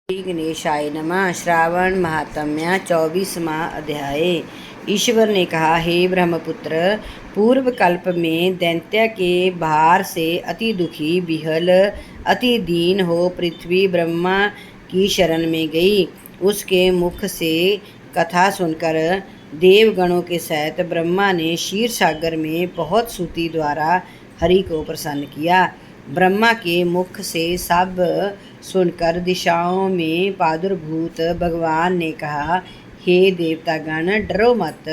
श्री गणेशाय नमः। श्रावण महात्म्य 24वां अध्याय। ईश्वर ने कहा, हे ब्रह्मपुत्र, पूर्व कल्प में दैत्य के भार से अति दुखी, विहल, अति दीन हो पृथ्वी ब्रह्मा की शरण में गई। उसके मुख से कथा सुनकर देवगणों के सहित ब्रह्मा ने क्षीर सागर में बहुत स्तुति द्वारा हरि को प्रसन्न किया। ब्रह्मा के मुख से सब सुनकर दिशाओं में प्रादुर्भूत भगवान ने कहा, हे देवतागण, डरो मत,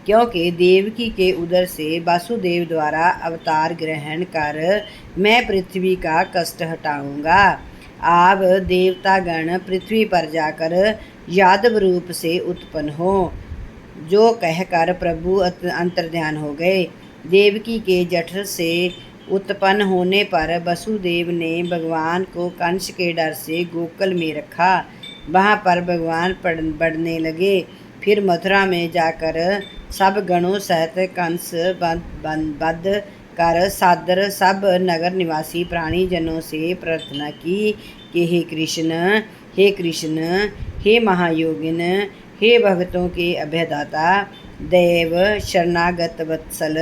क्योंकि देवकी के उदर से वासुदेव द्वारा अवतार ग्रहण कर मैं पृथ्वी का कष्ट हटाऊंगा। आप देवतागण पृथ्वी पर जाकर यादव रूप से उत्पन्न हो। जो कहकर प्रभु अंतर्ध्यान हो गए। देवकी के जठर से उत्पन्न होने पर वसुदेव ने भगवान को कंस के डर से गोकुल में रखा। वहाँ पर भगवान बढ़ने लगे। फिर मथुरा में जाकर सब गणों सहित कंस बध कर सादर सब नगर निवासी प्राणी जनों से प्रार्थना की कि हे कृष्ण, हे महायोगिन, हे भक्तों के अभयदाता, देव शरणागत वत्सल,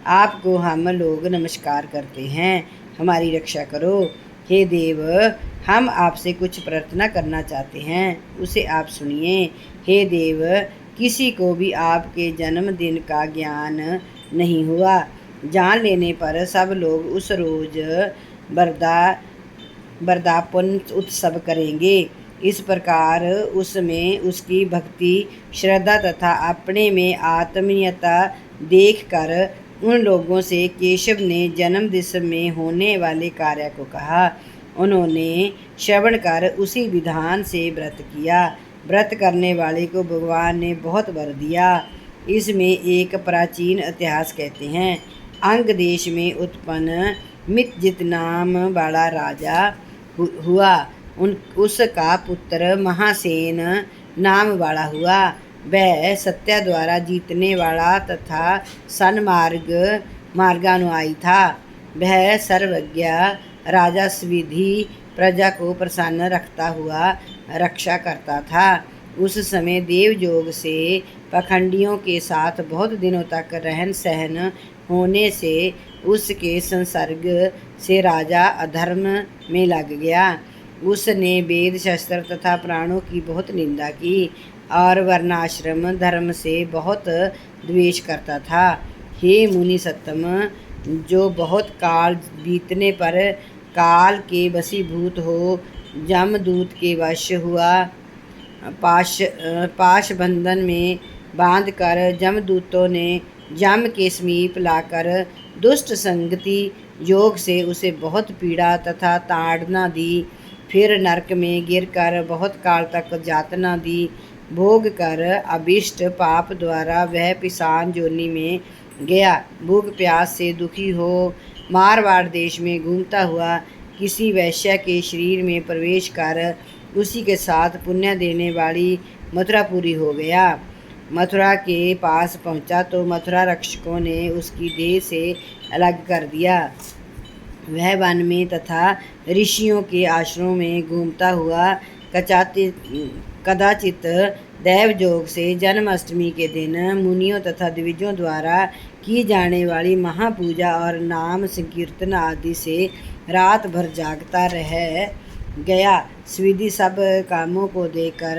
आपको हम लोग नमस्कार करते हैं, हमारी रक्षा करो। हे देव, हम आपसे कुछ प्रार्थना करना चाहते हैं, उसे आप सुनिए। हे देव, किसी को भी आपके जन्मदिन का ज्ञान नहीं हुआ। जान लेने पर सब लोग उस रोज वर्धापन उत्सव करेंगे। इस प्रकार उसमें उसकी भक्ति, श्रद्धा तथा अपने में आत्मीयता देखकर उन लोगों से केशव ने जन्मदिन में होने वाले कार्य को कहा। उन्होंने श्रवण कर उसी विधान से व्रत किया। व्रत करने वाले को भगवान ने बहुत वर दिया। इसमें एक प्राचीन इतिहास कहते हैं। अंग देश में उत्पन्न मितजित नाम वाला राजा हुआ। उसका पुत्र महासेन नाम वाला हुआ। वह सत्य द्वारा जीतने वाला तथा मार्गानुयायी था। वह सर्वज्ञ राजा स्विधि प्रजा को प्रसन्न रखता हुआ रक्षा करता था। उस समय देवयोग से पखंडियों के साथ बहुत दिनों तक रहन सहन होने से उसके संसर्ग से राजा अधर्म में लग गया। उसने वेद शस्त्र तथा प्राणों की बहुत निंदा की और वर्णाश्रम धर्म से बहुत द्वेष करता था। हे मुनि सत्तम, जो बहुत काल बीतने पर काल के वशीभूत हो जमदूत के वश हुआ, पाश बंधन में बांधकर जमदूतों ने जम के समीप लाकर दुष्ट संगति योग से उसे बहुत पीड़ा तथा ताड़ना दी। फिर नरक में गिरकर बहुत काल तक यातना दी। भोग कर अभिष्ट पाप द्वारा वह पिशाच योनि में गया। भूख प्यास से दुखी हो मारवाड़ देश में घूमता हुआ किसी वैश्य के शरीर में प्रवेश कर उसी के साथ पुण्य देने वाली मथुरापुरी हो गया। मथुरा के पास पहुंचा तो मथुरा रक्षकों ने उसकी देह से अलग कर दिया। वह वन में तथा ऋषियों के आश्रमों में घूमता हुआ कदाचित दैवयोग से जन्माष्टमी के दिन मुनियों तथा द्विजों द्वारा की जाने वाली महापूजा और नाम संकीर्तन आदि से रात भर जागता रह गया। स्विधि सब कामों को देखकर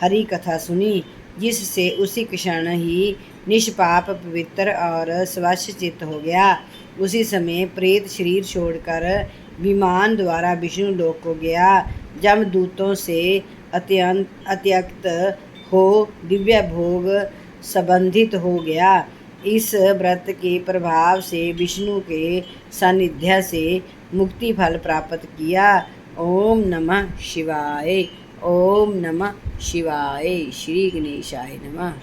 हरि कथा सुनी, जिससे उसी क्षण ही निष्पाप, पवित्र और स्वच्छ चित्त हो गया। उसी समय प्रेत शरीर छोड़कर विमान द्वारा विष्णु लोक को गया। जमदूतों से अत्यक्त हो दिव्य भोग संबंधित हो गया। इस व्रत के प्रभाव से विष्णु के सानिध्य से मुक्ति फल प्राप्त किया। ओम नमः शिवाय। ओम नमः शिवाय। श्री गणेशाय नमः।